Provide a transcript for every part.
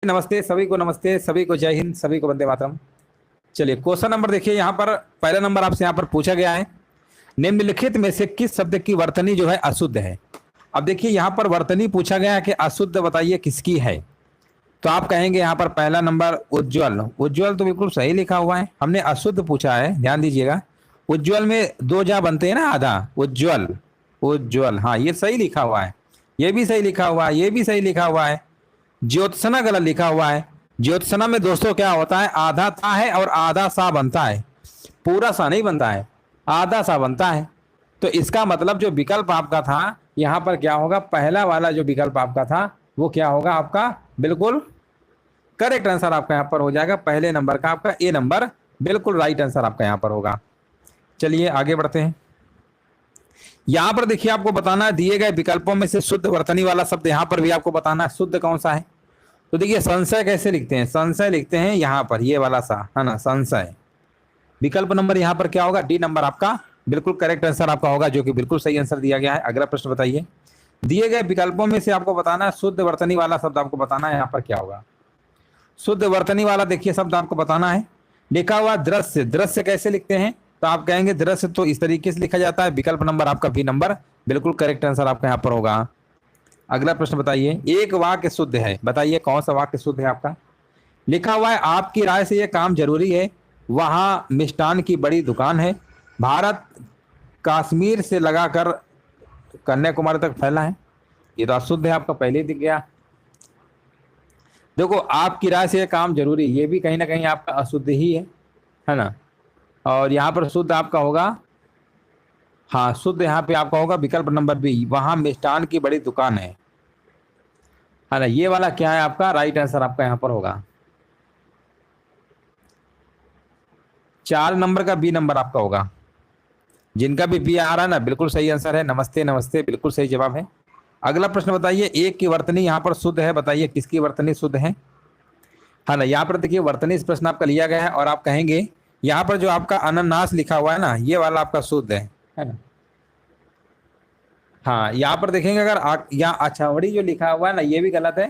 नमस्ते सभी को, नमस्ते सभी को, जय हिंद, सभी को वंदे मातरम। चलिए क्वेश्चन नंबर देखिए, यहाँ पर पहला नंबर आपसे यहाँ पर पूछा गया है, निम्नलिखित में से किस शब्द की वर्तनी जो है अशुद्ध है। अब देखिए यहाँ पर वर्तनी पूछा गया है कि अशुद्ध बताइए किसकी है। तो आप कहेंगे यहाँ पर पहला नंबर उज्ज्वल। उज्ज्वल तो बिल्कुल सही लिखा हुआ है, हमने अशुद्ध पूछा है, ध्यान दीजिएगा। उज्ज्वल में दो जा बनते हैं ना, आधा। उज्ज्वल, उज्ज्वल, हाँ ये सही लिखा हुआ है, ये भी सही लिखा हुआ है, ये भी सही लिखा हुआ है। ज्योत्सना गलत लिखा हुआ है। ज्योत्सना में दोस्तों क्या होता है, आधा ता है और आधा सा बनता है, पूरा सा नहीं बनता है, आधा सा बनता है। तो इसका मतलब जो विकल्प आपका था यहाँ पर क्या होगा, पहला वाला जो विकल्प आपका था वो क्या होगा, आपका बिल्कुल करेक्ट आंसर आपका यहाँ पर हो जाएगा। पहले नंबर का आपका ए नंबर बिल्कुल राइट आंसर आपका यहाँ पर होगा। चलिए आगे बढ़ते हैं। यहां पर देखिए आपको बताना है, दिए गए विकल्पों में से शुद्ध वर्तनी वाला शब्द यहां पर भी आपको बताना है शुद्ध कौन सा है। तो देखिए संशय कैसे लिखते हैं, संशय लिखते हैं यहां पर ये वाला सा है ना, संशय। विकल्प नंबर यहां पर क्या होगा, डी नंबर आपका बिल्कुल करेक्ट आंसर आपका होगा, जो कि बिल्कुल सही आंसर दिया गया है। अगला प्रश्न बताइए, दिए गए विकल्पों में से आपको बताना है शुद्ध वर्तनी वाला शब्द आपको बताना है यहाँ पर क्या होगा। शुद्ध वर्तनी वाला देखिए शब्द आपको बताना है, लिखा हुआ दृश्य। दृश्य कैसे लिखते हैं, तो आप कहेंगे दृश्य तो इस तरीके से लिखा जाता है। विकल्प नंबर आपका बी नंबर बिल्कुल करेक्ट आंसर आपका यहाँ पर होगा। अगला प्रश्न बताइए, एक वाक्य शुद्ध है, बताइए कौन सा वाक्य शुद्ध है आपका। लिखा हुआ है आपकी राय से यह काम जरूरी है, वहां मिष्ठान की बड़ी दुकान है, भारत कश्मीर से लगाकर कन्याकुमारी तक फैला है। ये तो अशुद्ध है आपका, पहले ही दिख गया। देखो आपकी राय से यह काम जरूरी, ये भी कहीं ना कहीं आपका अशुद्ध ही है ना। और यहाँ पर शुद्ध आपका होगा, हाँ शुद्ध यहाँ पे आपका होगा विकल्प नंबर बी, वहां मिष्ठान की बड़ी दुकान है ना। ये वाला क्या है आपका राइट आंसर आपका यहाँ पर होगा। 4 नंबर का बी नंबर आपका होगा। जिनका भी बी आ रहा है ना बिल्कुल सही आंसर है। नमस्ते नमस्ते, बिल्कुल सही जवाब है। अगला प्रश्न बताइए, एक की वर्तनी यहाँ पर शुद्ध है, बताइए किसकी वर्तनी शुद्ध है ना। यहाँ पर देखिए वर्तनी इस प्रश्न आपका लिया गया है और आप कहेंगे यहाँ पर जो आपका अनानास लिखा हुआ है ना, ये वाला आपका शुद्ध है ना। हाँ यहाँ पर देखेंगे अगर यहाँ अछावड़ी जो लिखा हुआ है ना, ये भी गलत है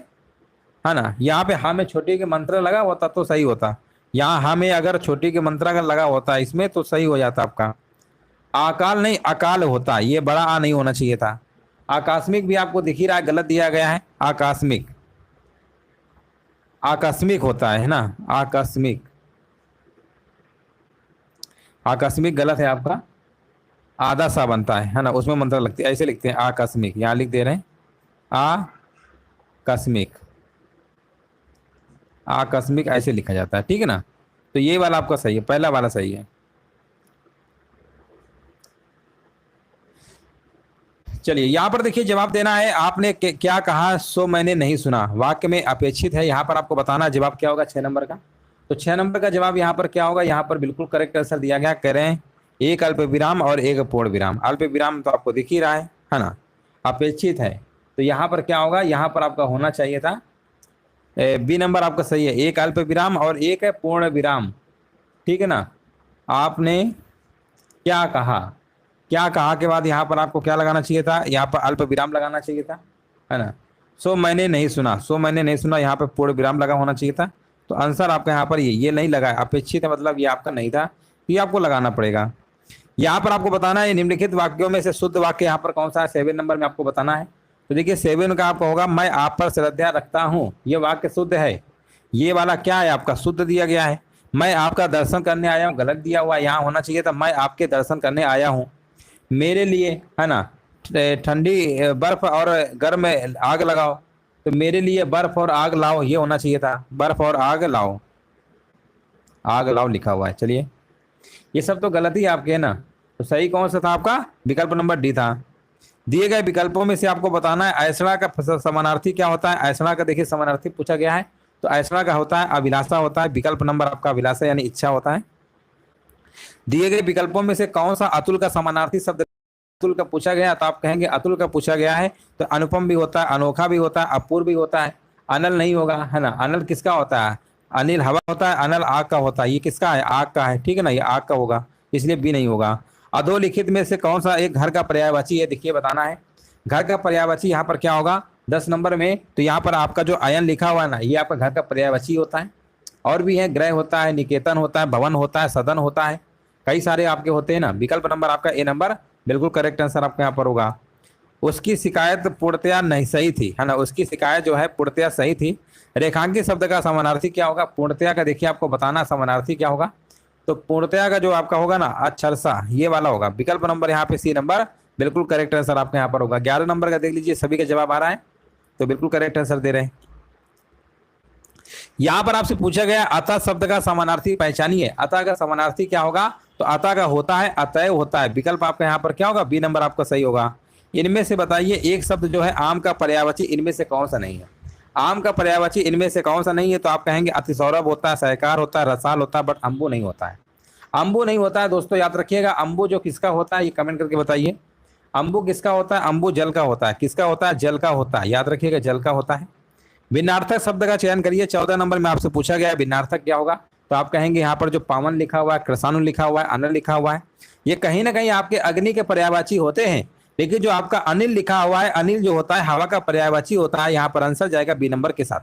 ना। यहाँ पे हाँ में छोटी के मंत्र लगा होता तो सही होता, यहाँ हाँ में अगर छोटी के मंत्र अगर लगा होता इसमें तो सही हो जाता आपका। आकाल नहीं अकाल होता, ये बड़ा आ नहीं होना चाहिए था। आकस्मिक भी आपको दिख ही रहा है, गलत दिया गया है। आकस्मिक, आकस्मिक होता है ना, आकस्मिक, आकस्मिक गलत है आपका, आधा सा बनता है ना, उसमें मंत्र लगती है, ऐसे लिखते हैं आकस्मिक, यहाँ लिख दे रहे हैं आकस्मिक, आकस्मिक ऐसे लिखा जाता है, ठीक है ना। तो ये वाला आपका सही है, पहला वाला सही है। चलिए यहाँ पर देखिए जवाब देना है, आपने क्या कहा सो मैंने नहीं सुना, वाक्य में अपेक्षित है, यहाँ पर आपको बताना जवाब क्या होगा 6 नंबर का। तो 6 नंबर का जवाब यहाँ पर क्या होगा, यहाँ पर बिल्कुल करेक्ट आंसर दिया गया। कह रहे हैं एक अल्प विराम और एक पूर्ण विराम। अल्प विराम तो आपको दिख ही रहा है ना, अपेक्षित है। तो यहाँ पर क्या होगा, यहाँ पर आपका होना चाहिए था बी नंबर आपका सही है, एक अल्प विराम और एक है पूर्ण विराम, ठीक है ना। आपने क्या कहा, क्या कहा के बाद यहाँ पर आपको क्या लगाना चाहिए था, यहाँ पर अल्प विराम लगाना चाहिए था, है ना। सो मैंने नहीं सुना, सो मैंने नहीं सुना, यहाँ पर पूर्ण विराम लगा होना चाहिए था। तो आंसर आपका यहाँ पर ये नहीं लगा, अपेक्षित है मतलब ये आपका नहीं था, ये आपको लगाना पड़ेगा। यहाँ पर आपको बताना है निम्नलिखित वाक्यों में से शुद्ध वाक्य यहाँ पर कौन सा है, 7 नंबर में आपको बताना है। तो देखिए 7 का आपका होगा, मैं आप पर श्रद्धा रखता हूँ, ये वाक्य शुद्ध है। ये वाला क्या है आपका, शुद्ध दिया गया है। मैं आपका दर्शन करने आया हूँ, गलत दिया हुआ, यहाँ होना चाहिए था मैं आपके दर्शन करने आया हूँ। मेरे लिए है ना ठंडी बर्फ और गर्म आग लगाओ, तो मेरे लिए बर्फ और आग लाओ, ये होना चाहिए था बर्फ और आग लाओ, आग लाओ लिखा हुआ है। चलिए ये सब तो गलत ही आपके है ना। तो सही कौन सा था आपका, विकल्प नंबर डी था। दिए गए विकल्पों में से आपको बताना है ऐसा का समानार्थी क्या होता है। ऐसा का देखिए समानार्थी पूछा गया है, तो ऐसा का होता है अभिलाषा होता है, विकल्प नंबर आपका अभिलाषा यानी इच्छा होता है। दिए गए विकल्पों में से कौन सा अतुल का समानार्थी शब्द, अतुल का पूछा गया, तो आप कहेंगे अतुल का पूछा गया है तो अनुपम भी होता है, अनोखा भी होता है, अपूर्व भी होता है। अनल नहीं होगा है ना, अनल किसका होता है, अनिल हवा होता है, अनल आग का होता है, ये किसका है, आग का है, ठीक है ना, ये आग का होगा, इसलिए बी नहीं होगा। अधोलिखित में से कौन सा एक घर का पर्यायवाची है, देखिए बताना है। घर का पर्यायवाची यहाँ पर क्या होगा, 10 नंबर में तो यहाँ पर आपका जो आयन लिखा हुआ है ना, ये आपका घर का पर्यायवाची होता है। और भी है, गृह होता है, निकेतन होता है, भवन होता है, सदन होता है, कई सारे आपके होते हैं ना। विकल्प नंबर आपका ए नंबर बिल्कुल करेक्ट आंसर आपका यहाँ पर होगा। उसकी शिकायत पूर्णतया नहीं सही थी, है ना, उसकी शिकायत जो है पूर्णतया सही थी। रेखांकित शब्द का समानार्थी क्या होगा? पूर्णतया का देखिए आपको बताना समानार्थी क्या होगा। तो पूर्णतया का जो आपका होगा ना अक्षरशः ये वाला होगा। विकल्प नंबर यहाँ पे सी नंबर बिल्कुल करेक्ट आंसर आपका यहाँ पर होगा। 11 नंबर का देख लीजिए, सभी का जवाब आ रहा है तो बिल्कुल करेक्ट आंसर दे रहे हैं। यहां पर आपसे पूछा गया अतः शब्द का समानार्थी पहचानिए। अतः का समानार्थी क्या होगा? तो अतः का होता है अतएव होता है। विकल्प आपका यहाँ पर क्या होगा? बी नंबर आपका सही होगा। इनमें से बताइए एक शब्द जो है आम का पर्यायवाची इनमें से कौन सा नहीं है? आम का पर्यायवाची इनमें से कौन सा नहीं है? तो आप कहेंगे अतिसौरभ होता है, सहकार होता है, रसाल होता है, बट अंबु नहीं होता है। अंबु नहीं होता है दोस्तों, याद रखिएगा। अंबु जो किसका होता है ये कमेंट करके बताइए। अंबु किसका होता है? अंबु जल का होता है। किसका होता है? जल का होता है। याद रखिएगा जल का होता है। भिन्नार्थक शब्द का चयन करिए। 14 नंबर में आपसे पूछा गया है भिन्नार्थक क्या होगा? तो आप कहेंगे यहाँ पर जो पावन लिखा हुआ है, कृषाणु लिखा हुआ है, अनिल लिखा हुआ है, ये कहीं ना कहीं आपके अग्नि के पर्यायवाची होते हैं। लेकिन जो आपका अनिल लिखा हुआ है, अनिल जो होता है हवा का पर्यायवाची होता है। यहाँ पर आंसर जाएगा बी नंबर के साथ।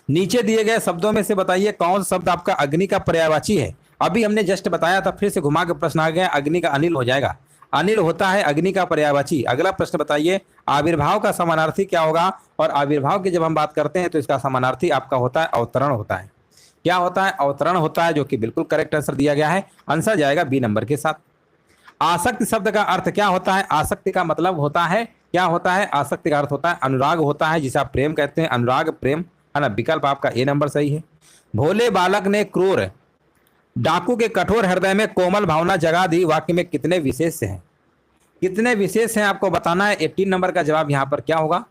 नीचे दिए गए शब्दों में से बताइए कौन सा शब्द आपका अग्नि का पर्यायवाची है? अभी हमने जस्ट बताया था, फिर से घुमा के प्रश्न आ गया, अग्नि का अनिल हो जाएगा। अनिल होता है अग्नि का पर्यायवाची। अगला प्रश्न बताइए आविर्भाव का समानार्थी क्या होगा? और आविर्भाव की जब हम बात करते हैं तो इसका समानार्थी आपका होता है अवतरण होता है। क्या होता है? अवतरण होता है, जो कि बिल्कुल करेक्ट आंसर दिया गया है। आंसर जाएगा बी नंबर के साथ। आसक्ति शब्द का अर्थ क्या होता है? आसक्ति का मतलब होता है, क्या होता है? आसक्ति का अर्थ होता है अनुराग होता है, जिसे आप प्रेम कहते हैं, अनुराग प्रेम, है ना। विकल्प आपका ए नंबर सही है। भोले बालक ने क्रूर डाकू के कठोर हृदय में कोमल भावना जगा दी, वाक्य में कितने विशेष हैं? कितने विशेष हैं आपको बताना है। 18 नंबर का जवाब यहाँ पर क्या होगा?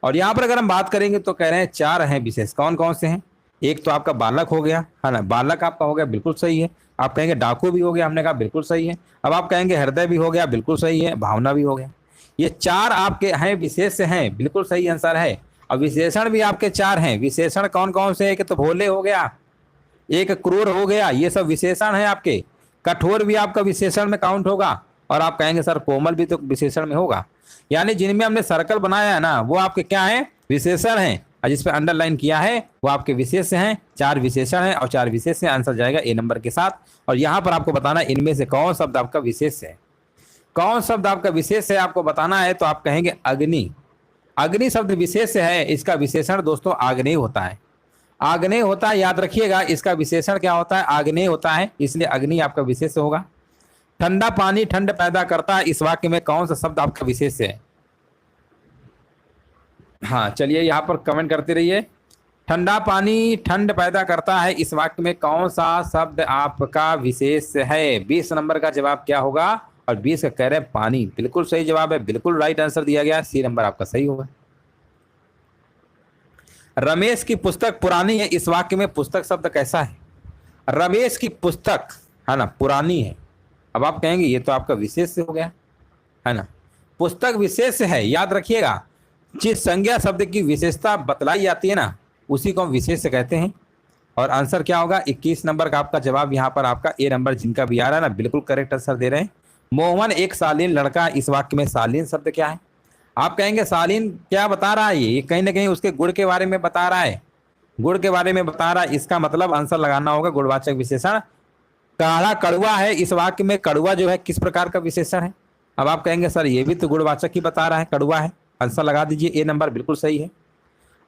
और यहाँ पर अगर हम बात करेंगे तो कह रहे हैं 4 हैं विशेष। कौन कौन से हैं? एक तो आपका बालक हो गया, है ना, बालक आपका हो गया, बिल्कुल सही है। आप कहेंगे डाकू भी हो गया, हमने कहा बिल्कुल सही है। अब आप कहेंगे हृदय भी हो गया, बिल्कुल सही है, भावना भी हो गया। ये 4 आपके हैं विशेष हैं, बिल्कुल सही आंसर है। और विशेषण भी आपके 4 हैं। विशेषण कौन कौन से? एक तो भोले हो गया, एक क्रूर हो गया, ये सब विशेषण है आपके। कठोर भी आपका विशेषण में काउंट होगा। और आप कहेंगे सर कोमल भी तो विशेषण में होगा। यानी जिनमें हमने सर्कल बनाया है ना वो आपके क्या है? विशेषण हैं। और जिस पे अंडरलाइन किया है वो आपके विशेष हैं। 4 विशेषण हैं और 4 विशेष हैं। आंसर जाएगा ए नंबर के साथ। और यहाँ पर आपको बताना है इनमें से कौन शब्द आपका विशेष है। कौन शब्द आपका विशेष है आपको बताना है। तो आप कहेंगे अग्नि। अग्नि शब्द विशेष है, इसका विशेषण दोस्तों आग्नेय होता है। आग्नेय होता है, याद रखिएगा। इसका विशेषण क्या होता है? आग्नेय होता है, इसलिए अग्नि आपका विशेष होगा। ठंडा पानी ठंड पैदा करता है, इस वाक्य में कौन सा शब्द आपका विशेष है? हाँ चलिए यहाँ पर कमेंट करते रहिए। ठंडा पानी ठंड पैदा करता है, इस वाक्य में कौन सा शब्द आपका विशेष है? 20 नंबर का जवाब क्या होगा? और 20 का कह रहे हैं पानी। बिल्कुल सही जवाब है, बिल्कुल राइट आंसर दिया गया। सी नंबर आपका सही होगा। रमेश की पुस्तक पुरानी है, इस वाक्य में पुस्तक शब्द कैसा है? रमेश की पुस्तक, है ना, पुरानी है। अब आप कहेंगे ये तो आपका विशेष हो गया, है ना। पुस्तक विशेष है, याद रखिएगा। जिस संज्ञा शब्द की विशेषता बतलाई जाती है ना उसी को हम विशेष कहते हैं। और आंसर क्या होगा? 21 नंबर का आपका जवाब यहाँ पर आपका ए नंबर जिनका भी आ रहा है ना बिल्कुल करेक्ट आंसर दे रहे हैं। मोहन एक शालीन लड़का, इस वाक्य में शालीन शब्द क्या है? आप कहेंगे शालीन क्या बता रहा है? ये कहीं ना कहीं उसके गुण के बारे में बता रहा है। गुण के बारे में बता रहा है, इसका मतलब आंसर लगाना होगा गुणवाचक विशेषण। काढ़ा कड़वा है, इस वाक्य में कड़वा जो है किस प्रकार का विशेषण है? अब आप कहेंगे सर ये भी तो गुणवाचक ही बता रहा है, कड़वा है। आंसर लगा दीजिए, ए नंबर बिल्कुल सही है।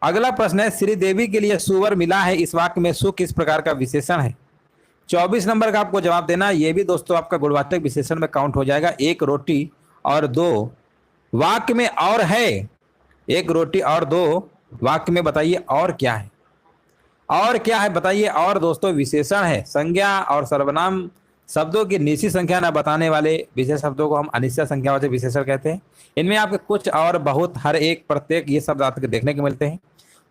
अगला प्रश्न है श्रीदेवी के लिए सुवर मिला है, इस वाक्य में सु किस प्रकार का विशेषण है? 24 नंबर का आपको जवाब देना। ये भी दोस्तों आपका गुणवाचक विशेषण में काउंट हो जाएगा। एक रोटी और दो वाक्य में और है, एक रोटी और दो वाक्य में बताइए और क्या है? और क्या है बताइए? और दोस्तों विशेषण है। संज्ञा और सर्वनाम शब्दों की निश्चित संख्या न बताने वाले विशेष शब्दों को हम अनिश्चित संख्या वाले विशेषण कहते हैं। इनमें आपके कुछ और बहुत हर एक प्रत्येक ये शब्द आपको देखने को मिलते हैं।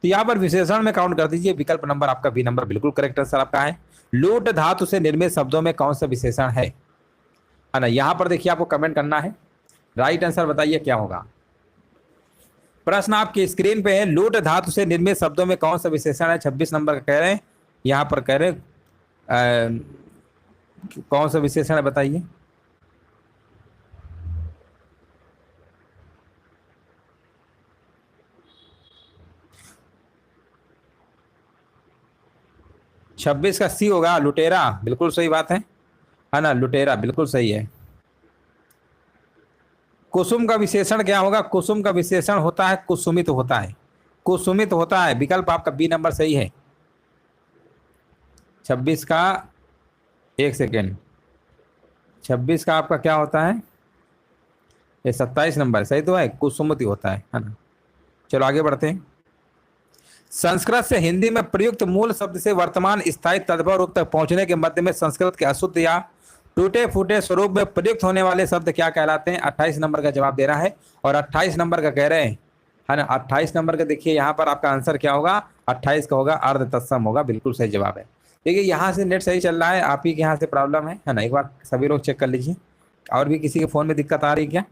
तो यहाँ पर विशेषण में काउंट कर दीजिए। विकल्प नंबर आपका बी नंबर बिल्कुल करेक्ट आंसर आपका है। लूट धातु से निर्मित शब्दों में कौन सा विशेषण है ना? यहाँ पर देखिए आपको कमेंट करना है, राइट आंसर बताइए क्या होगा। प्रश्न आपकी स्क्रीन पे है, लूट धातु से निर्मित शब्दों में कौन सा विशेषण है? 26 नंबर का कह रहे हैं, यहाँ पर कह रहे कौन सा विशेषण है बताइए। 26 का सी होगा, लुटेरा, बिल्कुल सही बात है ना, लुटेरा बिल्कुल सही है। कुसुम का विशेषण क्या होगा? कुसुम का विशेषण होता है कुसुमित होता है, कुसुमित होता है। विकल्प आपका बी नंबर सही है। 26 का, एक सेकेंड, 26 का आपका क्या होता है? ये 27 नंबर सही तो है, कुसुमति होता है ना। चलो आगे बढ़ते हैं। संस्कृत से हिंदी में प्रयुक्त मूल शब्द से वर्तमान स्थायी तद्भव रूप तक पहुंचने के मध्य में संस्कृत के अशुद्ध या टूटे फूटे स्वरूप में प्रयुक्त होने वाले शब्द क्या कहलाते हैं? 28 नंबर का जवाब दे रहा है और 28 नंबर का कह रहे हैं, है ना। 28 नंबर का देखिए यहाँ पर आपका आंसर क्या होगा? 28 का होगा अर्ध तत्सम होगा, बिल्कुल सही जवाब है। देखिए यहाँ से नेट सही चल रहा है, आप ही के यहाँ से प्रॉब्लम है ना। एक बार सभी लोग चेक कर लीजिए, और भी किसी के फोन में दिक्कत आ रही है क्या?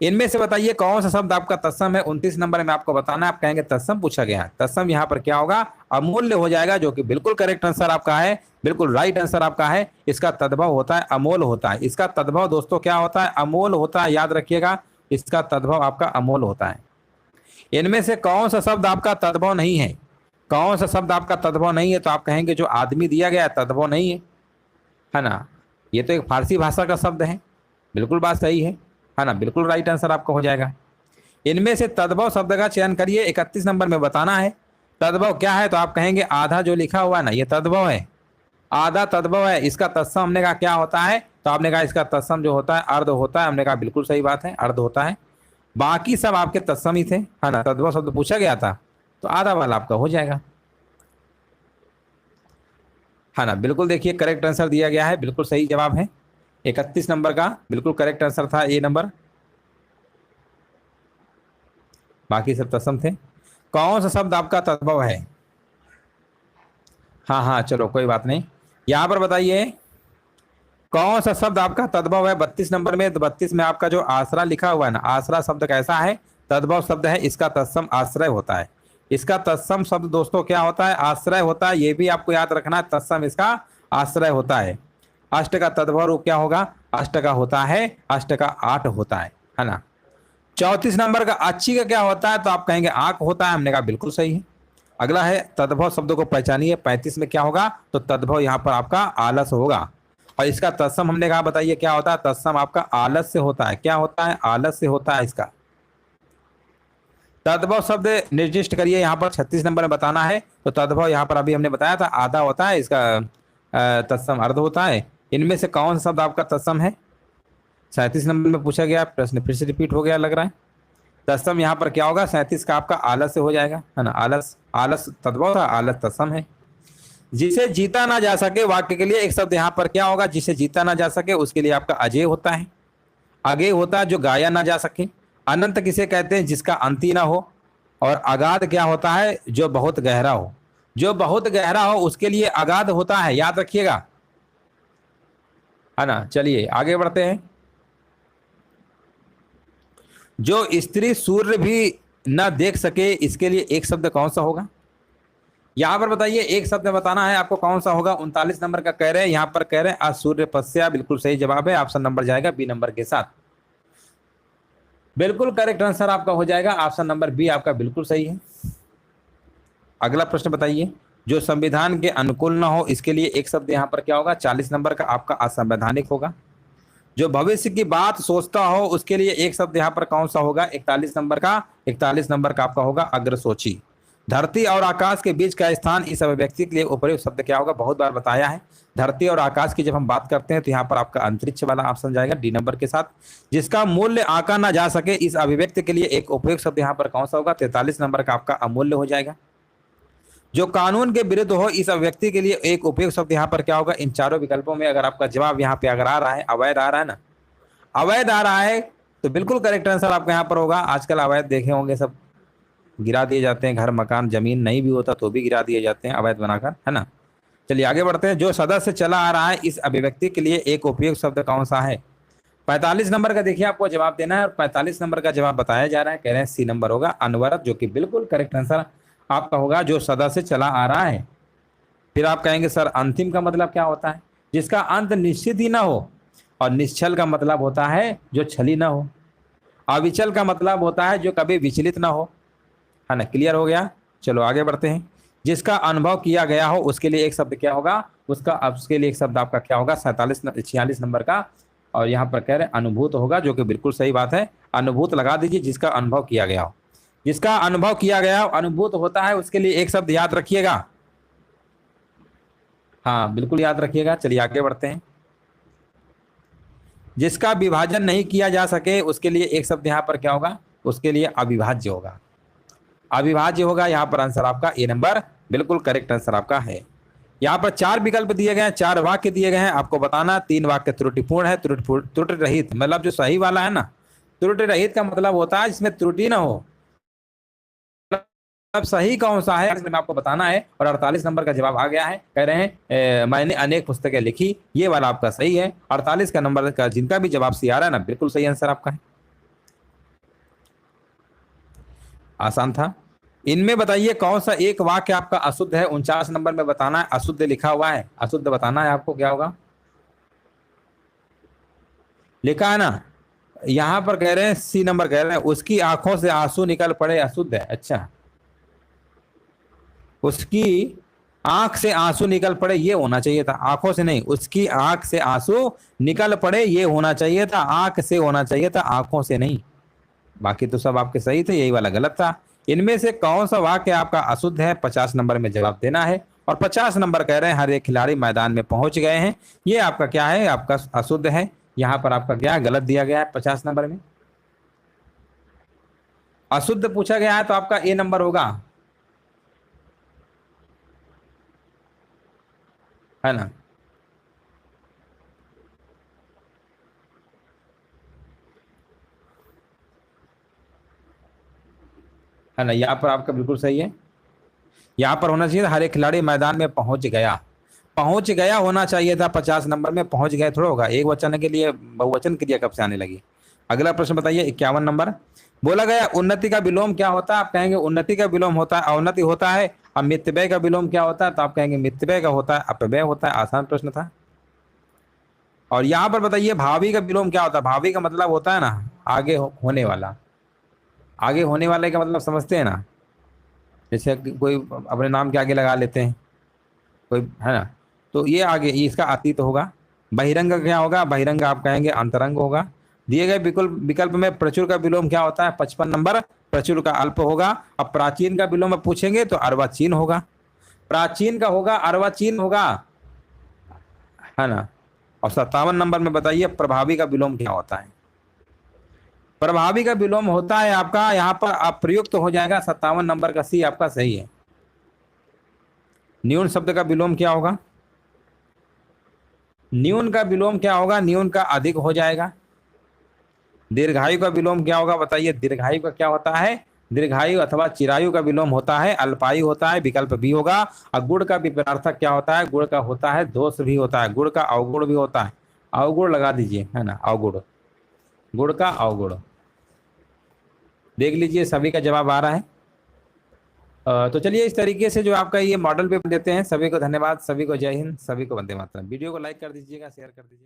इनमें से बताइए कौन सा शब्द आपका तत्सम है? 29 नंबर में आपको बताना है। आप कहेंगे तत्सम पूछा गया है, तत्सम यहाँ पर क्या होगा? अमूल्य हो जाएगा, जो कि बिल्कुल करेक्ट आंसर आपका है, बिल्कुल राइट आंसर आपका है। इसका तद्भव होता है अमोल होता है। इसका तद्भव दोस्तों क्या होता है? अमोल होता है, याद रखिएगा, इसका तद्भव आपका अमोल होता है। इनमें से कौन सा शब्द आपका तद्भव नहीं है? कौन सा शब्द आपका तद्भव नहीं है? तो आप कहेंगे जो आदमी दिया गया है तद्भव नहीं है ना। ये तो एक फारसी भाषा का शब्द है, बिल्कुल बात सही है ना, बिल्कुल राइट आंसर आपका हो जाएगा। इनमें से तद्भव शब्द का चयन करिए, 31 नंबर में बताना है तद्भव क्या है। तो आप कहेंगे आधा जो लिखा हुआ है ना, ये तद्भव है, आधा तद्भव है। इसका तत्सम हमने कहा क्या होता है? तो आपने कहा इसका तत्सम जो होता है अर्ध होता है। हमने कहा बिल्कुल सही बात है, अर्ध होता है। बाकी सब आपके तत्सम ही थे, है ना। तद्भव शब्द पूछा गया था तो आधा वाला आपका हो जाएगा, है ना। बिल्कुल देखिए करेक्ट आंसर दिया गया है, बिल्कुल सही जवाब है। 31 नंबर का बिल्कुल करेक्ट आंसर था ए नंबर, बाकी सब तत्सम थे। कौन सा शब्द आपका तद्भव है? हाँ चलो कोई बात नहीं। यहाँ पर बताइए कौन सा शब्द आपका तद्भव है 32 नंबर में। तो 32 में आपका जो आसरा लिखा हुआ है ना, आसरा शब्द कैसा है? तद्भव शब्द है, इसका तत्सम आश्रय होता है। इसका तत्सम शब्द दोस्तों क्या होता है? आश्रय होता है। ये भी आपको याद रखना है, तत्सम इसका आश्रय होता है। अष्ट का तद्भव रूप क्या होगा? अष्ट का होता है, अष्ट का 8 होता है ना। 34 नंबर का अच्छी का क्या होता है? तो आप कहेंगे आंख होता है। हमने कहा बिल्कुल सही है। अगला है तद्भव शब्दों को पहचानिए। 35 में क्या होगा? तो तद्भव यहाँ पर आपका आलस होगा। और इसका तत्सम हमने कहा बताइए क्या होता है? तत्सम आपका आलस से होता है। क्या होता है? आलस से होता है। इसका तद्भव शब्द निर्दिष्ट करिए, यहाँ पर 36 नंबर में बताना है। तो तद्भव यहाँ पर अभी हमने बताया था आधा होता है, इसका तत्सम अर्ध होता है। इनमें से कौन सा शब्द आपका तत्सम है? 37 नंबर में पूछा गया प्रश्न, फिर से रिपीट हो गया लग रहा है। तत्सम यहाँ पर क्या होगा? 37 का आपका आलस से हो जाएगा, है ना। आलस, आलस तद्भव था, आलस तत्सम है। जिसे जीता ना जा सके वाक्य के लिए एक शब्द यहाँ पर क्या होगा? जिसे जीता ना जा सके उसके लिए आपका अजेय होता है। अगेय होता है जो गाया ना जा सके। अनंत किसे कहते हैं? जिसका अंत ही ना हो। और अगाध क्या होता है? जो बहुत गहरा हो। जो बहुत गहरा हो उसके लिए अगाध होता है, याद रखिएगा, है ना। चलिए आगे बढ़ते हैं। जो स्त्री सूर्य भी न देख सके इसके लिए एक शब्द कौन सा होगा? यहां पर बताइए, एक शब्द बताना है आपको कौन सा होगा। 39 नंबर का कह रहे हैं, यहां पर कह रहे हैं असूर्य पश्या, बिल्कुल सही जवाब है। ऑप्शन नंबर जाएगा बी नंबर के साथ, बिल्कुल करेक्ट आंसर आपका हो जाएगा। ऑप्शन नंबर बी आपका बिल्कुल सही है। अगला प्रश्न बताइए, जो संविधान के अनुकूल न हो इसके लिए एक शब्द यहाँ पर क्या होगा? 40 नंबर का आपका असंवैधानिक होगा। जो भविष्य की बात सोचता हो उसके लिए एक शब्द यहाँ पर कौन सा होगा? 41 नंबर का, 41 नंबर का आपका होगा अग्रसोची। धरती और आकाश के बीच का स्थान इस अभिव्यक्ति के लिए उपयुक्त शब्द क्या होगा? बहुत बार बताया है। धरती और आकाश की जब हम बात करते हैं तो यहाँ पर आपका अंतरिक्ष वाला ऑप्शन जाएगा डी नंबर के साथ। जिसका मूल्य आंका ना जा सके इस अभिव्यक्ति के लिए एक उपयुक्त शब्द यहाँ पर कौन सा होगा? 43 नंबर का आपका अमूल्य हो जाएगा। जो कानून के विरुद्ध हो इस अभिव्यक्ति के लिए एक उपयुक्त शब्द यहाँ पर क्या होगा? इन चारों विकल्पों में अगर आपका जवाब यहाँ पे अगर आ रहा है अवैध आ रहा है ना, अवैध आ रहा है तो बिल्कुल करेक्ट आंसर आपका यहाँ पर होगा। आजकल अवैध देखे होंगे सब गिरा दिए जाते हैं, घर मकान जमीन नहीं भी होता तो भी गिरा दिए जाते हैं अवैध बनाकर, है ना। चलिए आगे बढ़ते हैं। जो सदा से चला आ रहा है इस अभिव्यक्ति के लिए एक उपयुक्त शब्द कौन सा है? 45 नंबर का देखिए आपको जवाब देना है और 45 नंबर का जवाब बताया जा रहा है, कह रहे हैं सी नंबर होगा अनवरत, जो कि बिल्कुल करेक्ट आंसर आपका होगा। जो सदा से चला आ रहा है। फिर आप कहेंगे सर अंतिम का मतलब क्या होता है? जिसका अंत निश्चित ही ना हो। और निश्चल का मतलब होता है जो छली ना हो। अविचल का मतलब होता है जो कभी विचलित ना हो, है ना। क्लियर हो गया? चलो आगे बढ़ते हैं। जिसका अनुभव किया गया हो उसके लिए एक शब्द क्या होगा, उसके लिए एक शब्द आपका क्या होगा 46 नंबर का। और यहाँ पर कह रहे हैं अनुभूत होगा, जो कि बिल्कुल सही बात है। अनुभूत लगा दीजिए, जिसका अनुभव किया गया हो। जिसका अनुभव किया गया हो, अनुभूत होता है, उसके लिए एक शब्द याद रखिएगा। हाँ बिल्कुल याद रखिएगा। चलिए आगे बढ़ते हैं। जिसका विभाजन नहीं किया जा सके उसके लिए एक शब्द यहाँ पर क्या होगा, उसके लिए अविभाज्य होगा। अविभाज्य होगा। यहाँ पर आंसर आपका ए नंबर बिल्कुल करेक्ट आंसर आपका है। यहाँ पर 4 विकल्प दिए गए हैं, 4 वाक्य दिए गए हैं, आपको बताना 3 वाक्य त्रुटिपूर्ण है, त्रुटि रहित, मतलब जो सही वाला है ना, त्रुटि रहित का मतलब होता है जिसमें त्रुटि ना हो। अब सही कौन सा है इसमें आपको बताना है। और 48 नंबर का जवाब आ गया है। कह रहे हैं मैंने अनेक पुस्तकें लिखी, ये वाला आपका सही है। 48 का नंबर का जिनका भी जवाब सी आ रहा है ना, बिल्कुल सही आंसर आपका है। आसान था। इनमें बताइए कौन सा एक वाक्य आपका अशुद्ध है। 49 नंबर में बताना है, अशुद्ध लिखा हुआ है, अशुद्ध बताना है आपको। क्या होगा, लिखा है ना, यहां पर कह रहे हैं सी नंबर कह रहे हैं उसकी आंखों से आंसू निकल पड़े, अशुद्ध है। अच्छा, उसकी आंख से आंसू निकल पड़े ये होना चाहिए था, आंखों से नहीं। उसकी आंख से आंसू निकल पड़े ये होना चाहिए था, आंख से होना चाहिए था, आंखों से नहीं। बाकी तो सब आपके सही थे, यही वाला गलत था। इनमें से कौन सा वाक्य आपका अशुद्ध है, 50 नंबर में जवाब देना है। और 50 नंबर कह रहे हैं हर एक खिलाड़ी मैदान में पहुंच गए हैं, ये आपका क्या है, आपका अशुद्ध है। यहाँ पर आपका क्या गलत दिया गया है 50 नंबर में, अशुद्ध पूछा गया है तो आपका ए नंबर होगा, है ना। है ना, यहाँ पर आपका बिल्कुल सही है। यहाँ पर होना चाहिए था हर एक खिलाड़ी मैदान में पहुंच गया, पहुंच गया होना चाहिए था। 50 नंबर में पहुंच गए थोड़ा होगा, एक वचन के लिए बहुवचन क्रिया कब से आने लगी। अगला प्रश्न बताइए 51 नंबर। बोला गया उन्नति का विलोम क्या होता है, आप कहेंगे उन्नति का विलोम होता है अवनति होता है। अब मितव्यय का विलोम क्या होता है, तो आप कहेंगे मितव्यय का होता है अपव्यय होता है। आसान प्रश्न था। और यहाँ पर बताइए भावी का विलोम क्या होता है। भावी का मतलब होता है ना आगे होने वाला, आगे होने वाले का मतलब समझते हैं ना, जैसे कोई अपने नाम के आगे लगा लेते हैं कोई, है ना। तो ये आगे ये इसका अतीत होगा। बहिरंग का क्या होगा, बहिरंग आप कहेंगे अंतरंग होगा। दिए गए विकल्प में प्रचुर का विलोम क्या होता है, 55 नंबर प्रचुर का अल्प होगा। अब प्राचीन का विलोम में पूछेंगे तो अर्वाचीन होगा, प्राचीन का होगा अर्वाचीन होगा, है ना। और 57 नंबर में बताइए प्रभावी का विलोम क्या होता है। प्रभावी का विलोम होता है आपका यहाँ पर अप्रयुक्त हो जाएगा। 57 नंबर का सी आपका सही है। न्यून शब्द का विलोम क्या होगा, न्यून का विलोम क्या होगा, न्यून का अधिक हो जाएगा। दीर्घायु का विलोम क्या होगा बताइए, दीर्घायु का क्या होता है, दीर्घायु अथवा चिरायु का विलोम होता है अल्पायु होता है, विकल्प भी होगा। और गुण का विपरीतार्थक क्या होता है, गुण का होता है दोष भी होता है, गुण का अवगुण भी होता है। अवगुण लगा दीजिए, है ना, अवगुण, गुण का अवगुण। देख लीजिए सभी का जवाब आ रहा है। तो चलिए इस तरीके से जो आपका ये मॉडल पेपर देते हैं। सभी को धन्यवाद, सभी को जय हिंद, सभी को वंदे मातरम। वीडियो को लाइक कर दीजिएगा, शेयर कर दीजिएगा।